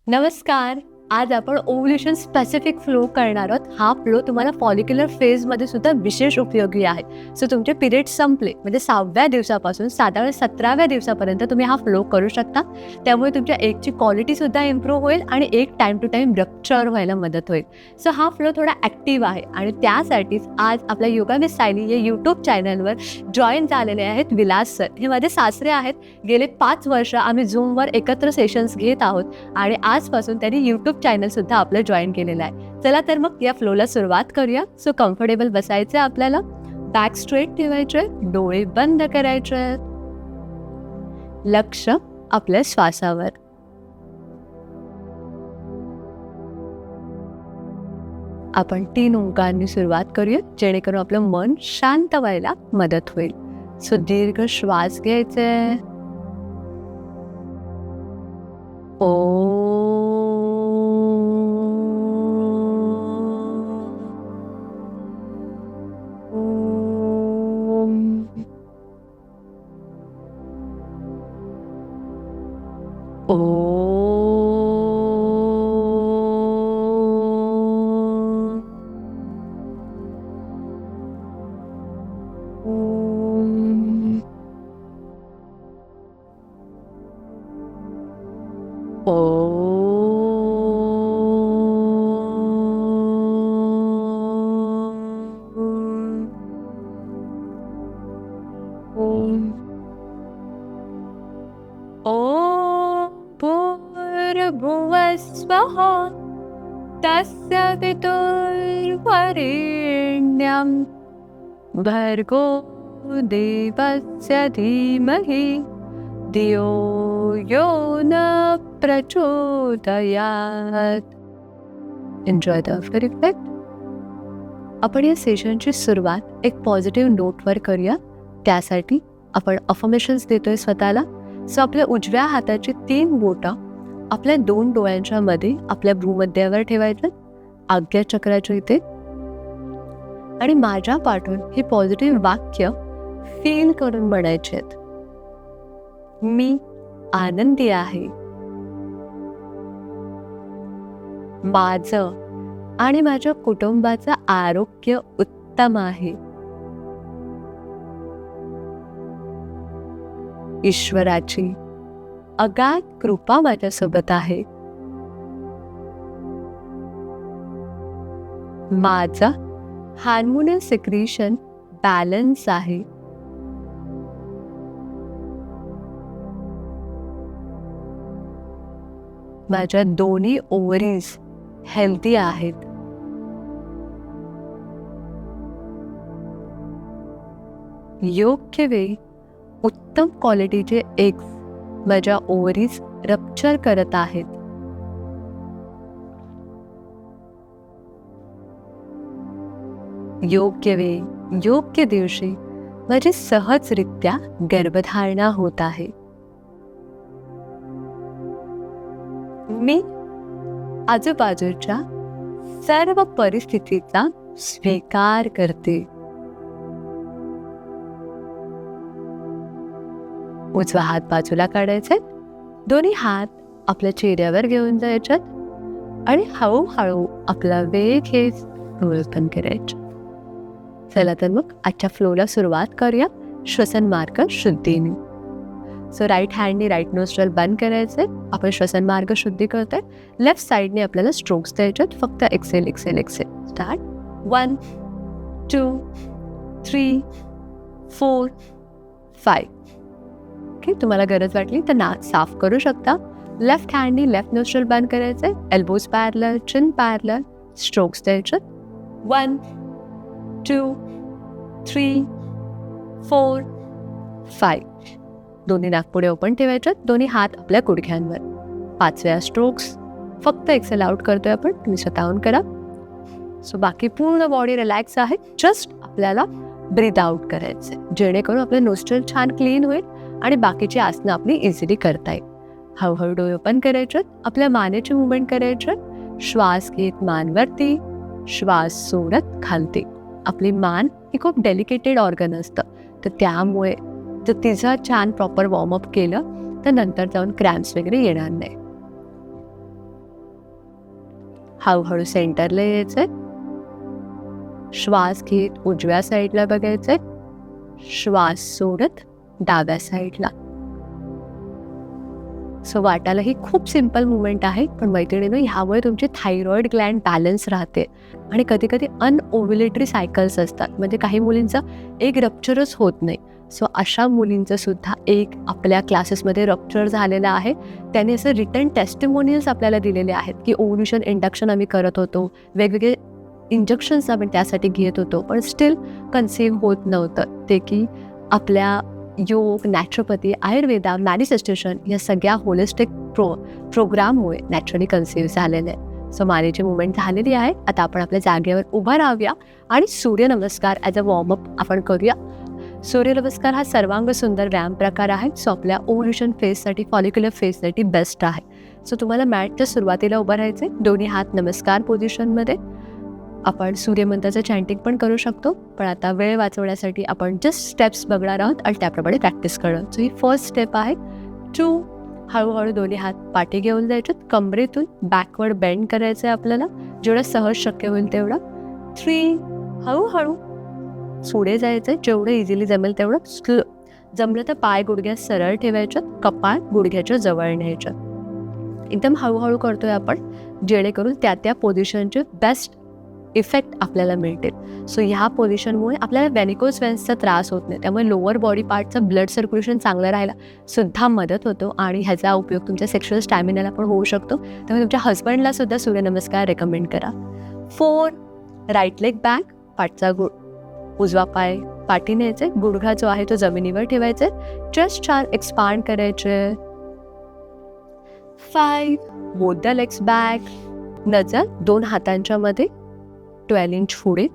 नमस्कार. आज आपण ओव्ह्युलेशन स्पेसिफिक फ्लो करणार आहोत. हा फ्लो तुम्हाला फॉलिक्युलर फेजमध्ये सुद्धा विशेष उपयोगी आहे. सो तुमचे पिरियड संपले म्हणजे 6व्या दिवसापासून साधारण 17व्या दिवसापर्यंत तुम्ही हा फ्लो करू शकता. त्यामुळे तुमच्या एगची क्वालिटी सुद्धा इम्प्रूव्ह होईल आणि एक टाइम टू टाइम रप्चर व्हायला मदत होईल. सो हा फ्लो थोडा ॲक्टिव्ह आहे आणि त्यासाठीच आज आपल्या योगा विथ सायली या यूट्यूब चॅनलवर जॉईन झालेले आहेत विलास सर. हे माझे सासरे आहेत. गेले 5 वर्ष आम्ही झूमवर एकत्र सेशन्स घेत आहोत आणि आजपासून त्यांनी यूट्यूब चॅनल सुद्धा आपलं जॉईन केलेलं आहे. चला तर मग या फ्लोला सुरुवात करूया. सो कम्फर्टेबल बसायचं आपल्याला, बॅक स्ट्रेट ठेवायचे, डोळे बंद करायचे, लक्ष आपल्या श्वासावर. आपण 3 ओंकारांनी सुरुवात करूया जेणेकरून आपलं मन शांत व्हायला मदत होईल. सो दीर्घ श्वास घ्यायचे. ओ भूर्भुवस्वः तस्य पितुर्वरेण्यं भर्गो देवस्य धीमहि धियो यो न प्रचोदयात्. Enjoy the after effect. आपण या सेशनची सुरुवात एक पॉझिटिव्ह नोटवर करूया. त्यासाठी आपण अफर्मेशन्स देतोय स्वतःला. सो आपल्या उजव्या हाताची 3 बोटं आपल्या 2 डोळ्यांच्या मध्ये आपल्या भूमध्यावर ठेवायचं, आज्ञाचक्राच्या इथे, आणि माझ्या पाठून हे पॉझिटिव्ह वाक्य फील करून म्हणायचे आहेत. मी आनंदी आहे. माझं आणि माझ्या कुटुंबाचं आरोग्य उत्तम आहे. ईश्वराची अगाध कृपा माझ्यासोबत आहे. माझा हार्मोनल सिक्रीशन बॅलन्स आहे. माझ्या दोन्ही ओव्हरीज हेल्दी आहेत. योग्य वेळी उत्तम क्वालिटीचे एग्स माझ्या ओव्हरीज रप्चर करत आहेत. योग्य वेळी योग्य दिवशी माझी सहजरित्या गर्भधारणा होत आहे. मी आजूबाजूच्या सर्व परिस्थितीचा स्वीकार करते. उजवा हात बाजूला काढायचे, दोन्ही हात आपल्या चेहऱ्यावर घेऊन जायच्यात आणि हळूहळू आपला वेग हे ओपन करायचे. चला तर मग आजच्या फ्लोला सुरुवात करूया श्वसन मार्ग शुद्धीने. सो राईट हँडने राईट नोस्ट्रल बंद करायचे. आपण श्वसन मार्ग शुद्धी करतोय. लेफ्ट साईडने आपल्याला स्ट्रोक्स द्यायच्यात. फक्त excel excel excel. Start. 1 2 3 4 5. Okay, तुम्हाला गरज वाटली तर नाक साफ करू शकता. लेफ्ट हँडने लेफ्ट नोस्ट्रल बंद करायचे. एल्बोज पॅरलल, चिन पॅरलल. स्ट्रोक्स द्यायच्यात. 1 2 3 4 5. दोन्ही नाकपुडे ओपन ठेवायच्यात. दोन्ही हात आपल्या गुडघ्यांवर. 5व्या स्ट्रोक्स. फक्त एक्सेल आउट करतोय आपण. तुम्ही स्वतःहून करा. सो बाकी पूर्ण बॉडी रिलॅक्स आहे. जस्ट आपल्याला ब्रीथ आउट करायचे जेणेकरून आपलं नोस्ट्रल छान क्लीन होईल आणि बाकीची आसनं आपली इझिली करता येईल. हळूहळू डोळे ओपन करायचे. आपल्या मानेची मुवमेंट करायचे. श्वास घेत मान-वरती, श्वास सोडत खालती. आपली मान ही खूप डेलिकेटेड ऑर्गन असतं, तर त्यामुळे जर तिचं छान प्रॉपर वॉर्मअप केलं तर नंतर जाऊन क्रॅम्प्स वगैरे येणार नाही. हळूहळू सेंटरला यायचंय. श्वास घेत उजव्या साईडला बघायचंय. श्वास सोडत डाव्या साईडला. सो वाटायला ही खूप सिम्पल मुवमेंट आहे, पण मैत्रिणींनो ह्यामुळे तुमची थायरॉइड ग्लँड बॅलन्स राहते. आणि कधी कधी अनओव्युलेटरी सायकल्स असतात, म्हणजे काही मुलींचं एक रप्चरच होत नाही. सो अशा मुलींचं सुद्धा एक आपल्या क्लासेसमध्ये रप्चर झालेलं आहे. त्याने असं रिटर्न टेस्टिमोनियल्स आपल्याला दिलेले आहेत की ओव्ह्युलेशन इंडक्शन आम्ही करत होतो, वेगवेगळे इंजेक्शन्स आम्ही त्यासाठी घेत होतो, पण स्टील कन्सीव्ह होत नव्हतं. ते की आपल्या योग, नॅचरोपॅथी, आयुर्वेदा, मॅनिफेस्टेशन या सगळ्या होलिस्टिक प्रोग्राममुळे नॅचरली कन्सीव्ह झालेले आहे. सो मानेची मुवमेंट झालेली आहे. आता आपण आपल्या जागेवर उभा राहूया आणि सूर्यनमस्कार ॲज अ वॉर्मअप आपण करूया. सूर्यनमस्कार हा सर्वांग सुंदर व्यायाम प्रकार आहे. सो आपल्या ओव्ह्युलेशन फेजसाठी, फॉलिक्युलर फेजसाठी बेस्ट आहे. सो तुम्हाला मॅटच्या सुरुवातीला उभं राहायचे, दोन्ही हात नमस्कार पोझिशनमध्ये. आपण सूर्यमंत्राचं चॅन्टिंग पण करू शकतो, पण आता वेळ वाचवण्यासाठी आपण जस्ट स्टेप्स बघणार आहोत आणि त्याप्रमाणे प्रॅक्टिस करणार. सो ही फर्स्ट स्टेप आहे. 2, हळूहळू दोन्ही हात पाठी घेऊन जायचे, कमरेतून बॅकवर्ड बेंड करायचं आहे आपल्याला, जेवढं सहज शक्य होईल तेवढं. 3, हळूहळू पुढे जायचं, जेवढं इझिली जमेल तेवढं. जमलं तर पाय गुडघ्यात सरळ ठेवायच्यात, कपाळ गुडघ्याच्या जवळ न्यायच्यात. एकदम हळूहळू करतोय आपण, जेणेकरून त्या पोझिशनचे बेस्ट इफेक्ट आपल्याला मिळतील. सो ह्या पोझिशनमुळे आपल्याला व्हेनिकोज वेन्सचा त्रास होत नाही, त्यामुळे लोअर बॉडी पार्टचं ब्लड सर्क्युलेशन चांगलं राहायला सुद्धा मदत होतो आणि ह्याचा उपयोग तुमच्या सेक्शुअल स्टॅमिनाला पण होऊ शकतो. त्यामुळे तुमच्या हजबंडला सुद्धा सूर्यनमस्कार रेकमेंड करा. 4, राईट लेग बॅक, पाठचा उजवा पाय पाठी न्यायचे, गुडघा जो आहे तो जमिनीवर ठेवायचे, चेस्ट छान एक्सपांड करायचे. 5, बोथ द लेग्स बॅक, नजर 2 हातांच्या मध्ये 12 इंच पुढे.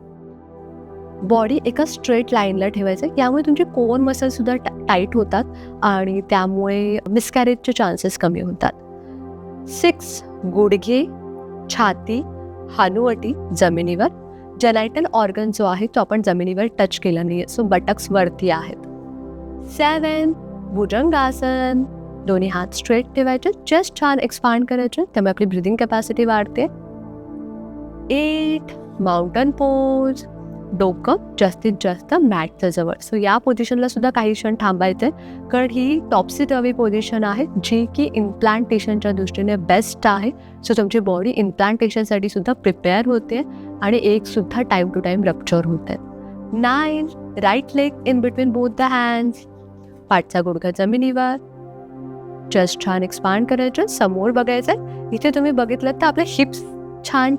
बॉडी एका स्ट्रेट लाईनला ठेवायचं, यामुळे तुमचे कोअर मसल सुद्धा टाईट होतात आणि त्यामुळे मिसकॅरेजचे चान्सेस कमी होतात. 6, गुडघे, छाती, हानुवटी जमिनीवर. जेनायटल ऑर्गन जो आहे तो आपण जमिनीवर टच केला नाही, सो बटक्स वरती आहेत. 7, भुजंगासन, दोन्ही हात स्ट्रेट ठेवायचे, चेस्ट छान एक्सपांड करायचे, त्यामुळे आपली ब्रिदिंग कॅपॅसिटी वाढते. 8, माउंटन पोज, डोकं जास्तीत जास्त मॅटच्या जवळ. सो या पोझिशनला सुद्धा काही क्षण थांबायचं, कारण ही टॉप्सी टर्वी पोझिशन आहे, जी की इम्प्लांटेशनच्या दृष्टीने बेस्ट आहे. सो तुमची बॉडी इम्प्लांटेशनसाठी सुद्धा प्रिपेअर होते आणि एक सुद्धा टाईम टू टाईम रप्चर होत आहे. 9, right leg in between both the hands, पाठचा गुडघा जमिनीवर, चेस्ट छान एक्सपांड करायचं, समोर बघायचं. इथे तुम्ही बघितलं तर आपले हिप्स छान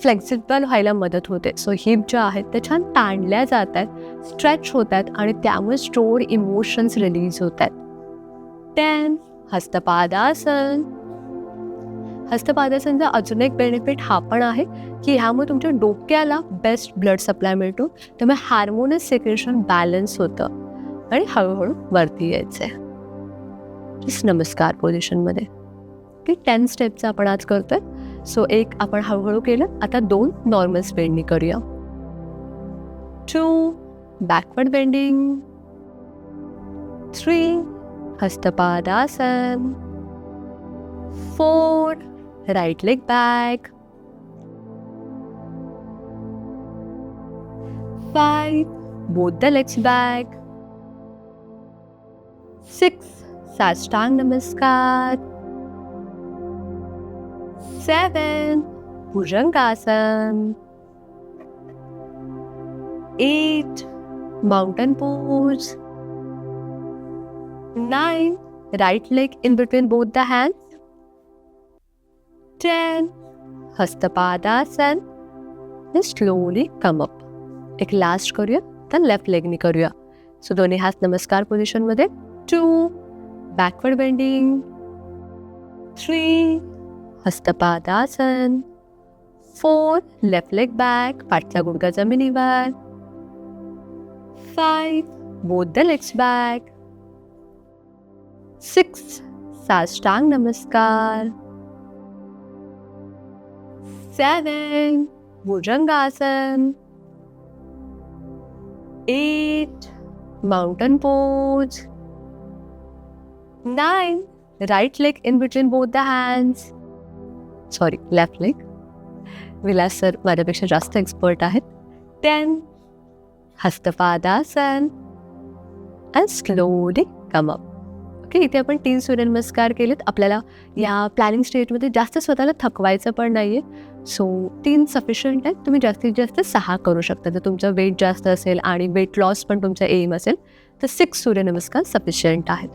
फ्लेक्सिबल व्हायला मदत होते. सो हिप ज्या आहेत त्या छान ताणल्या जात आहेत, स्ट्रेच होत आहेत आणि त्यामुळे स्टोअर इमोशन्स रिलीज होत आहेत. 10, हस्तपादासन. हस्तपादासनचा अजून एक बेनिफिट हा पण आहे की ह्यामुळे तुमच्या डोक्याला बेस्ट ब्लड सप्लाय मिळतो, त्यामुळे हार्मोनल सिक्रेशन बॅलन्स होतं आणि हळूहळू वरती यायचं आहे नमस्कार पोझिशनमध्ये. 10 स्टेपचं आपण आज करतोय. सो एक आपण हळूहळू केलं, आता 2 नॉर्मल स्पेंडनी करूया. 2, backward bending. 3, Hastapadasana. 4, right leg back. 5, both the legs back. 6, Sashtanga Namaskar. 7, Bhujangasana. 8, mountain pose. 9, right leg in between both the hands. 10, Hastapadasana. Slowly come up. एक लास्ट करूया, तर लेफ्ट लेगनी करूया. सो दोन्ही हात नमस्कार पोझिशनमध्ये. 2, backward bending. 3, Hastapadasana. 4, left leg back, पाठचा गुडघा जमिनीवर. 5, both the legs back. 6, Sashtanga Namaskar. 7, Bhujangasana. 8, mountain pose. 9, right leg in between both the hands. Sorry, left leg. Vilas sir माझ्यापेक्षा जास्त एक्सपर्ट आहेत. 10 Hastapadasana and slowly come up. Okay, इथे आपण 3 सूर्यनमस्कार केलेत. आपल्याला या प्लॅनिंग स्टेजमध्ये जास्त स्वतःला थकवायचं पण नाही आहे. सो 3 सफिशियंट आहे. तुम्ही जास्तीत जास्त 6 करू शकता. जर तुमचं वेट जास्त असेल आणि वेट लॉस पण तुमचा एम असेल तर 6 सूर्यनमस्कार सफिशियंट आहेत.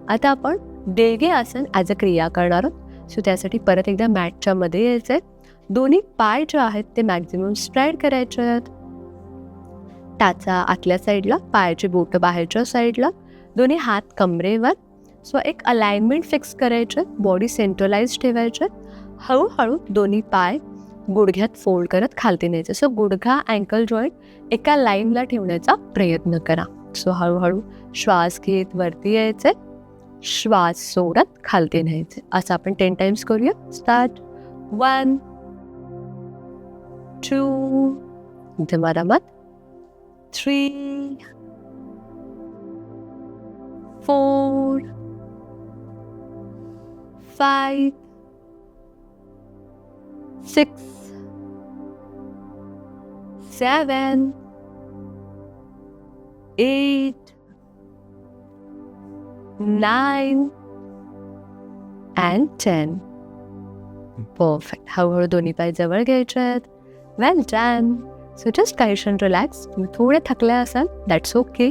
आता आपण देवी आसन ॲज अ क्रिया करणार आहोत. सो त्यासाठी परत एकदा मॅटच्या मध्ये यायचं आहे. दोन्ही पाय जे आहेत ते मॅक्झिमम स्प्रेड करायचे आहेत. टाचा आतल्या साईडला, पायाची बोटं बाहेरच्या साईडला, दोन्ही हात कमरेवर. सो एक अलाइनमेंट फिक्स करायचं, बॉडी सेंट्रलाइज ठेवायचं. हळूहळू दोन्ही पाय गुडघ्यात फोल्ड करत खालती न्यायचं. सो गुडघा अँकल जॉईंट एका लाईनला ठेवण्याचा प्रयत्न करा. सो हळूहळू श्वास घेत वरती यायचे, श्वास सोडत खालती न्यायचे. असं आपण 10 टाइम्स करूया. स्टार्ट. 1 2 इथे मरामत 3 4 5 6 7 8 9 and 10. परफेक्ट. हळूहळू दोन्ही पाय जवळ घ्यायचे आहेत. वेल डन. सो जस्ट काही क्षण रिलॅक्स. तुम्ही थोडे थकले असाल, दॅट्स ओके.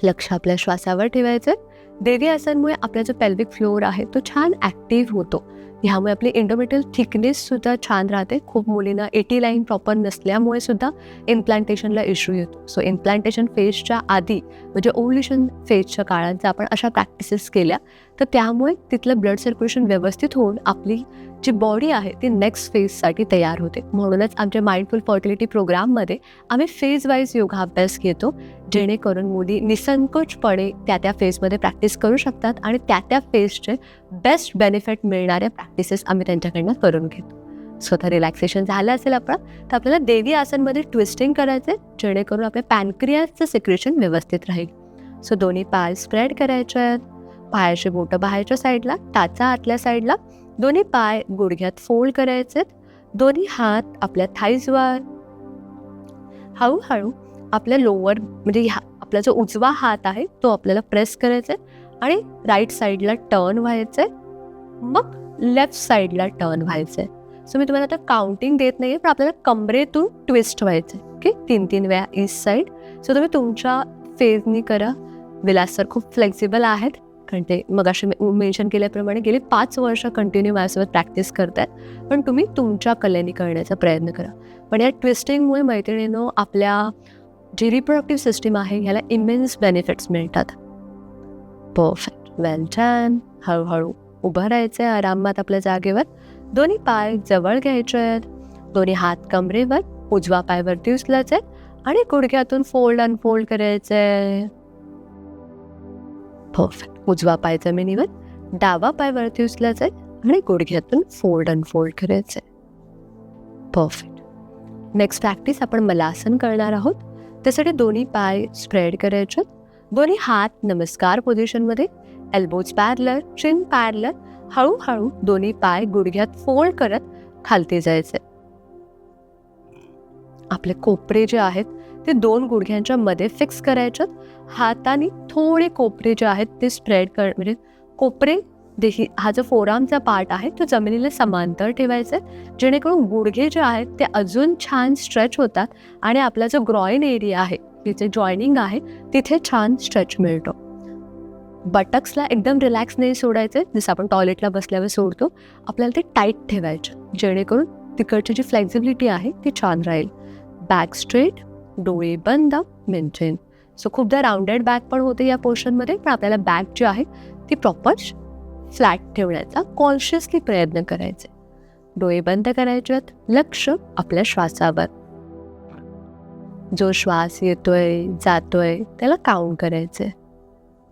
लक्ष आपल्या श्वासावर ठेवायचं. देवी आसनमुळे आपला जो पेल्विक फ्लोअर आहे तो छान ॲक्टिव्ह होतो. ह्यामुळे आपली इंडोमेट्रियल थिकनेससुद्धा छान राहते. खूप मुलींना 80 लाईन प्रॉपर नसल्यामुळे सुद्धा इम्प्लांटेशनला इश्यू येतो. सो इम्प्लांटेशन फेजच्या आधी म्हणजे ओव्ह्युलेशन फेजच्या काळात जर आपण अशा प्रॅक्टिसेस केल्या तर त्यामुळे तिथलं ब्लड सर्क्युलेशन व्यवस्थित होऊन आपली जी बॉडी आहे ती नेक्स्ट फेजसाठी तयार होते. म्हणूनच आमच्या माइंडफुल फर्टिलिटी प्रोग्राममध्ये आम्ही फेज वाईज योगाभ्यास घेतो, जेणेकरून मुली निसंकोचपणे त्या फेजमध्ये प्रॅक्टिस करू शकतात आणि त्या फेजचे बेस्ट बेनिफिट मिळणाऱ्या प्रॅक्टिसेस आम्ही त्यांच्याकडनं करून घेतो. स्वतः रिलॅक्सेशन झालं असेल आपण तर आपल्याला देवी आसनमध्ये ट्विस्टिंग करायचे, जेणेकरून आपल्या पॅनक्रियासचं सिक्रेशन व्यवस्थित राहील. सो दोन्ही पाय स्प्रेड करायचे आहेत. पायाची बोटं बाहेरच्या साईडला, टाचा आतल्या साईडला, दोन्ही पाय गुडघ्यात फोल्ड करायचे. दोन्ही हात आपल्या थाईजवर. हळूहळू आपल्या लोअर म्हणजे आपला जो उजवा हात आहे तो आपल्याला प्रेस करायचा आणि राईट साईडला टर्न व्हायचं आहे. मग लेफ्ट साईडला टर्न व्हायचं आहे. सो मी तुम्हाला आता काउंटिंग देत नाही आहे, पण आपल्याला कमरेतून ट्विस्ट व्हायचं आहे. ओके, 3-3 वेळा ईस्ट साईड. सो तुम्ही तुमच्या फेजनी करा. विलास सर खूप फ्लेक्झिबल आहेत, कारण ते मगाशी मेन्शन केल्याप्रमाणे गेली 5 वर्ष कंटिन्यू माझ्यासोबत प्रॅक्टिस करत आहेत. पण तुम्ही तुमच्या कलेने करण्याचा प्रयत्न करा. पण या ट्विस्टिंगमुळे मैत्रिणींनो आपल्या जी रिप्रोडक्टिव्ह सिस्टीम आहे ह्याला इमेन्स बेनिफिट्स मिळतात. परफेक्ट. वेल डन. हळूहळू उभं राहायचं आहे आरामात आपल्या जागेवर. दोन्ही पाय जवळ घ्यायचे आहेत. दोन्ही हात कमरेवर, उजवा पाय वरती उचलायचे आणि गुडघ्यातून फोल्ड अनफोल्ड करायचे. परफेक्ट. उजवा पाय जमिनीवर, डावा पाय वरती उचलायचा आणि गुडघ्यातून फोल्ड अनफोल्ड करायचे. परफेक्ट. नेक्स्ट प्रॅक्टिस आपण मलासन करणार आहोत. त्यासाठी दोन्ही पाय स्प्रेड करायचे. दोन्ही हात नमस्कार पोझिशनमध्ये, एल्बोज पॅरलर, चिन पॅरलर. हळूहळू दोन्ही पाय गुडघ्यात फोल्ड करत खालती जायचे. आपले कोपरे जे आहेत ते 2 गुडघ्यांच्या मध्ये फिक्स करायचे. हाताने थोडे कोपरे जे आहेत ते स्प्रेड म्हणजे कोपरे हा जो फोरआर्मचा पार्ट आहे तो जमिनीला समांतर ठेवायचा, जेणेकरून गुडघे जे आहेत ते अजून छान स्ट्रेच होतात आणि आपला जो ग्रॉइन एरिया आहे तिथे जॉईनिंग आहे तिथे छान स्ट्रेच मिळतो. बटक्सला एकदम रिलॅक्स नाही सोडायचे, जसं आपण टॉयलेटला बसल्यावर सोडतो. आपल्याला ते टाईट ठेवायचं, जेणेकरून तिकडची जी फ्लेक्झिबिलिटी आहे ती छान राहील. बॅक स्ट्रेट, डोळे बंद, मेंटेन. सो खूपदा राऊंडेड बॅक पण होते या पोर्शनमध्ये, पण आपल्याला बॅक जी आहे ती प्रॉपर फ्लॅट ठेवण्याचा कॉन्शियसली प्रयत्न करायचे. डोळे बंद करायचे आहेत. लक्ष आपल्या श्वासावर. जो श्वास येतोय जातोय त्याला काउंट करायचे.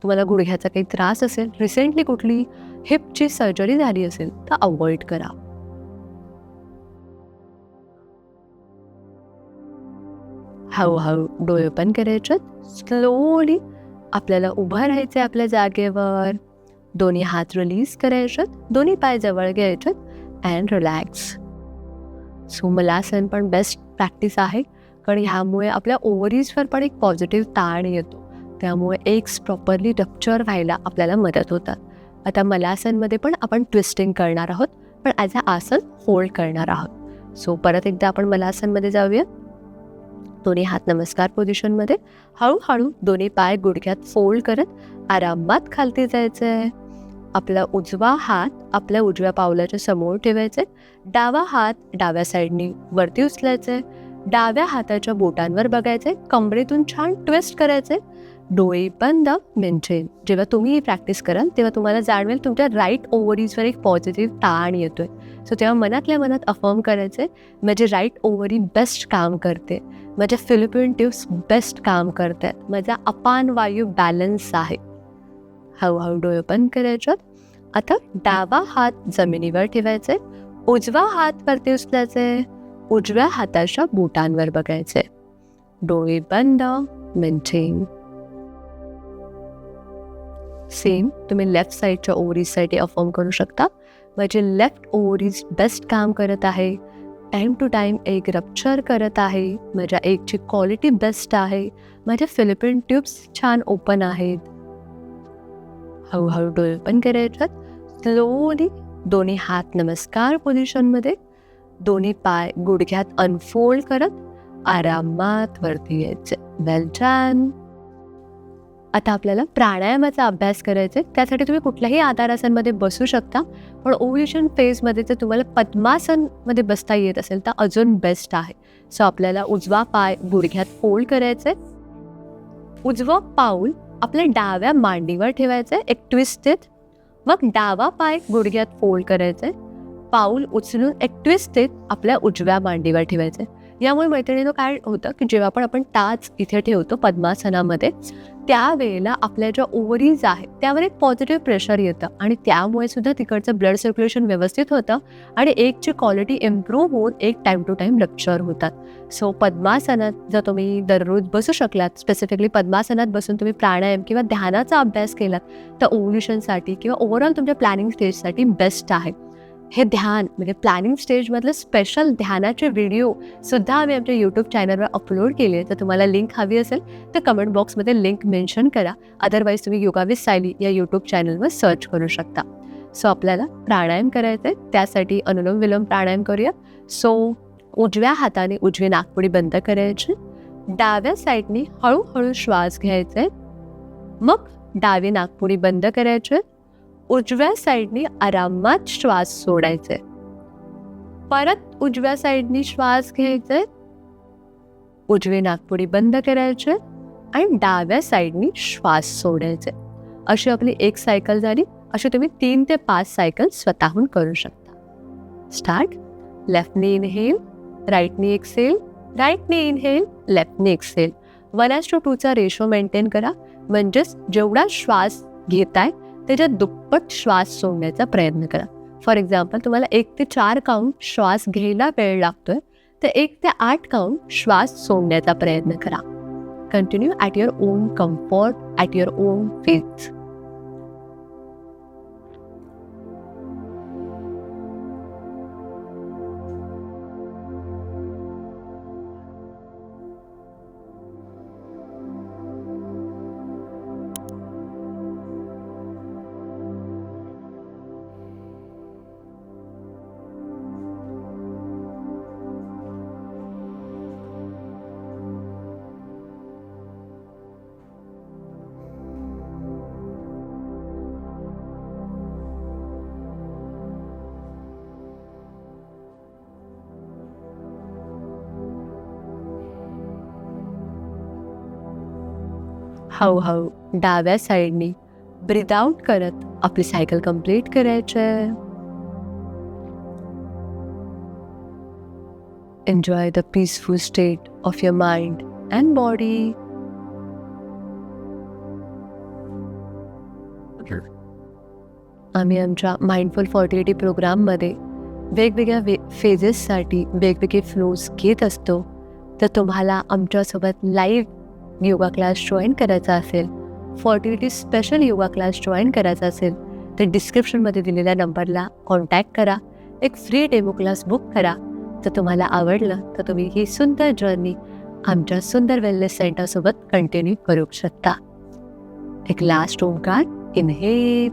तुम्हाला गुडघ्याचा काही त्रास असेल, रिसेंटली कुठली हिपची सर्जरी झाली असेल तर अवॉइड करा. हळूहळू डोळे ओपन करायचे. स्लोली आपल्याला उभं राहायचं आपल्या जागेवर. दोन्ही हात रिलीज करायचे. दोन्ही पाय जवळ घ्यायचे. And relax. सो मलासन पण बेस्ट प्रॅक्टिस आहे, कारण ह्यामुळे आपल्या ओव्हरीजवर पण एक पॉझिटिव्ह ताण येतो. त्यामुळे एग्स प्रॉपरली रप्चर व्हायला आपल्याला मदत होतात. आता मलासनमध्ये पण आपण ट्विस्टिंग करणार आहोत, पण ॲज अ आसन फोल्ड करणार आहोत. सो परत एकदा आपण मलासनमध्ये जाऊया. दोन्ही हात नमस्कार पोझिशनमध्ये. हळूहळू दोन्ही पाय गुडघ्यात फोल्ड करत आरामात खालती जायचं आहे. आपला उजवा हात आपल्या उजव्या पावलाच्या समोर ठेवायचे. डावा हात डाव्या साईडनी वरती उचलायचे. डाव्या हाताच्या बोटांवर बघायचे. कमरेतून छान ट्विस्ट करायचे. डोळे बंद मेंटेन. जेव्हा तुम्ही ही प्रॅक्टिस कराल तेव्हा तुम्हाला जाणवेल तुमच्या राईट ओव्हरीजवर एक पॉझिटिव्ह ताण येतोय. सो तेव्हा मनातल्या मनात अफर्म करायचे, माझे राईट ओव्हरी बेस्ट काम करते, माझ्या फिलिपिन ट्यूब्स बेस्ट काम करतात, माझा अपान वायू बॅलन्स आहे. हळूहळू डोळे बंद करायच्यात. आता डावा हात जमिनीवर ठेवायचे. उजवा हात वरती उचलायचे. उजव्या हाताच्या बोटांवर बघायचे. डोळे बंद मेंटेन. सेम तुम्ही लेफ्ट साईडच्या ओव्हरीजसाठी अफर्म करू शकता, माझे लेफ्ट ओव्हरीज बेस्ट काम करत आहे, time to time egg rupture करत आहे, माझ्या एगची क्वालिटी बेस्ट आहे, माझ्या फिलिपिन ट्यूब्स छान ओपन आहेत. हळूहळू डोळे ओपन करायच्यात. स्लोली दोन्ही हात नमस्कार पोझिशनमध्ये. दोन्ही पाय गुडघ्यात अनफोल्ड करत आरामात वरती यायचे. वेल डन. आता आपल्याला प्राणायामाचा अभ्यास करायचा आहे. त्यासाठी तुम्ही कुठल्याही आधारासनमध्ये बसू शकता, पण ओव्ह्युलेशन फेजमध्ये जर तुम्हाला पद्मासनमध्ये बसता येत असेल तर अजून बेस्ट आहे. सो आपल्याला उजवा पाय गुडघ्यात फोल्ड करायचे. उजवं पाऊल आपल्या डाव्या मांडीवर ठेवायचं, एक ट्विस्ट देत. मग डावा पाय गुडघ्यात फोल्ड करायचे. पाऊल उचलून एक ट्विस्ट देत आपल्या उजव्या मांडीवर ठेवायचे. यामुळे मैत्रिणीनं काय होतं की जेव्हा पण आपण टाच इथे ठेवतो पद्मासनामध्ये, त्यावेळेला आपल्या ज्या ओव्हरीज आहेत त्यावर एक पॉझिटिव्ह प्रेशर येतं आणि त्यामुळे सुद्धा तिकडचं ब्लड सर्क्युलेशन व्यवस्थित होतं आणि एकची क्वालिटी इम्प्रूव्ह होऊन एक टाईम टू टाईम रप्चर होतात. सो पद्मासनात जर तुम्ही दररोज बसू शकलात, स्पेसिफिकली पद्मासनात बसून तुम्ही प्राणायाम किंवा ध्यानाचा अभ्यास केलात तर ओव्ह्युलेशनसाठी किंवा ओव्हरऑल तुमच्या प्लॅनिंग स्टेजसाठी बेस्ट आहे. हे ध्यान म्हणजे प्लॅनिंग स्टेजमधलं स्पेशल ध्यानाचे व्हिडिओ सुद्धा आम्ही आमच्या यूट्यूब चॅनलवर अपलोड केले. तर तुम्हाला लिंक हवी असेल तर कमेंट बॉक्समध्ये लिंक मेन्शन करा. अदरवाईज तुम्ही योगा विथ सायली या यूट्यूब चॅनलवर सर्च करू शकता. सो आपल्याला प्राणायाम करायचं आहे, त्यासाठी अनुलोम विलोम प्राणायाम करूया. सो उजव्या हाताने उजवी नाकपुडी बंद करायची. डाव्या साईडने हळूहळू श्वास घ्यायचा आहे. मग डावी नाकपुडी बंद करायची. उजव्या साईडनी आरामात श्वास सोडायचे. परत उजव्या साईडनी श्वास घ्यायचे. उजवी नाकपुडी बंद करायचे आणि डाव्या साईडनी श्वास सोडायचे. अशी आपली एक सायकल झाली. अशी तुम्ही 3 ते 5 सायकल स्वतःहून करू शकता. स्टार्ट. लेफ्टनी इनहेल, राईटनी एक्सेल, राईटनी इनहेल, लेफ्टनी एक्सेल. 1:2 रेशो मेंटेन करा. म्हणजेच जेवढा श्वास घेताय त्याच्या दुप्पट श्वास सोडण्याचा प्रयत्न करा. फॉर एक्झाम्पल तुम्हाला 1 ते 4 काउंट श्वास घ्यायला वेळ लागतोय तर 1 ते 8 काउंट श्वास सोडण्याचा प्रयत्न करा. Continue at your own comfort, at your own pace. हळूहळू डाव्या साईडनी ब्रीथ आउट करत आपली सायकल कंप्लीट करायची आहे. Enjoy the peaceful state of your mind and body. आम्ही आमच्या माइंडफुल फर्टिलिटी प्रोग्राममध्ये वेगवेगळ्या फेजेससाठी वेगवेगळे फ्लोज घेत असतो. तर तुम्हाला आमच्यासोबत लाईव्ह योगा क्लास जॉईन करायचा असेल, fertility special yoga class join करायचा असेल तर डिस्क्रिप्शनमध्ये दिलेल्या नंबरला कॉन्टॅक्ट करा. एक फ्री डेमो क्लास बुक करा. जर तुम्हाला आवडलं तर तुम्ही ही सुंदर जर्नी आमच्या सुंदर वेलनेस सेंटरसोबत कंटिन्यू करू शकता. एक लास्ट ओंकार इनहेल.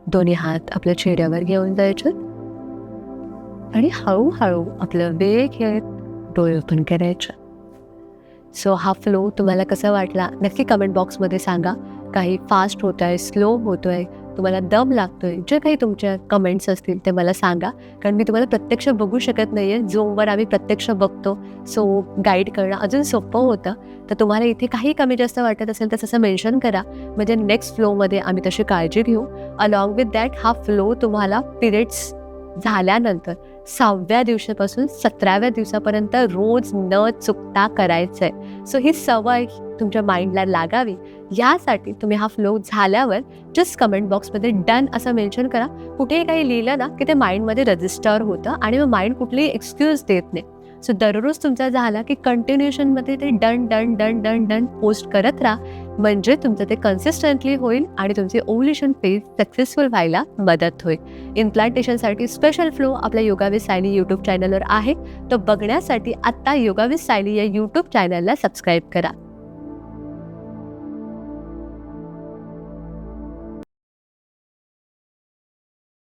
दोन्ही हात आपल्या चेहऱ्यावर घेऊन जायचे आणि हळूहळू आपलं वेळ घेत डोळे ओपन करायचे. सो हा फ्लो तुम्हाला कसा वाटला नक्की कमेंट बॉक्समध्ये सांगा. काही फास्ट होत आहे, स्लो होतो आहे, तुम्हाला दम लागतोय, जे काही तुमच्या कमेंट्स असतील ते मला सांगा. कारण मी तुम्हाला प्रत्यक्ष बघू शकत नाही आहे. झूमवर आम्ही प्रत्यक्ष बघतो, सो गाईड करणं अजून सोपं होतं. तर तुम्हाला इथे काही कमी जास्त वाटत असेल तर तसं मेन्शन करा, म्हणजे नेक्स्ट फ्लोमध्ये आम्ही तशी काळजी घेऊ. अलॉंग विथ दॅट हा फ्लो तुम्हाला पिरियड्स झाल्यानंतर 6व्या दिवसापासून 17व्या दिवसापर्यंत रोज न चुकता करायचं आहे. सो ही सवय तुमच्या माइंडला लागावी यासाठी तुम्ही हा फ्लो झाल्यावर जस्ट कमेंट बॉक्समध्ये डन असं मेन्शन करा. कुठेही काही लिहिलं ना की ते माइंडमध्ये रजिस्टर होतं आणि मग माइंड कुठलीही एक्सक्यूज देत नाही. सो दररोज तुमचा झाला की कंटिन्युएशनमध्ये ते done done done done done post करत राहा, म्हणजे तुमचं ते कन्सिस्टंटली होईल आणि तुमची ओव्ह्युलेशन फेज सक्सेसफुल व्हायला मदत होईल. इम्प्लांटेशनसाठी स्पेशल फ्लो आपल्या योगा विथ सायली यूट्यूब चॅनलवर आहे. तो बघण्यासाठी आत्ता योगा विथ सायली या यूट्यूब चॅनलला सबस्क्राईब करा.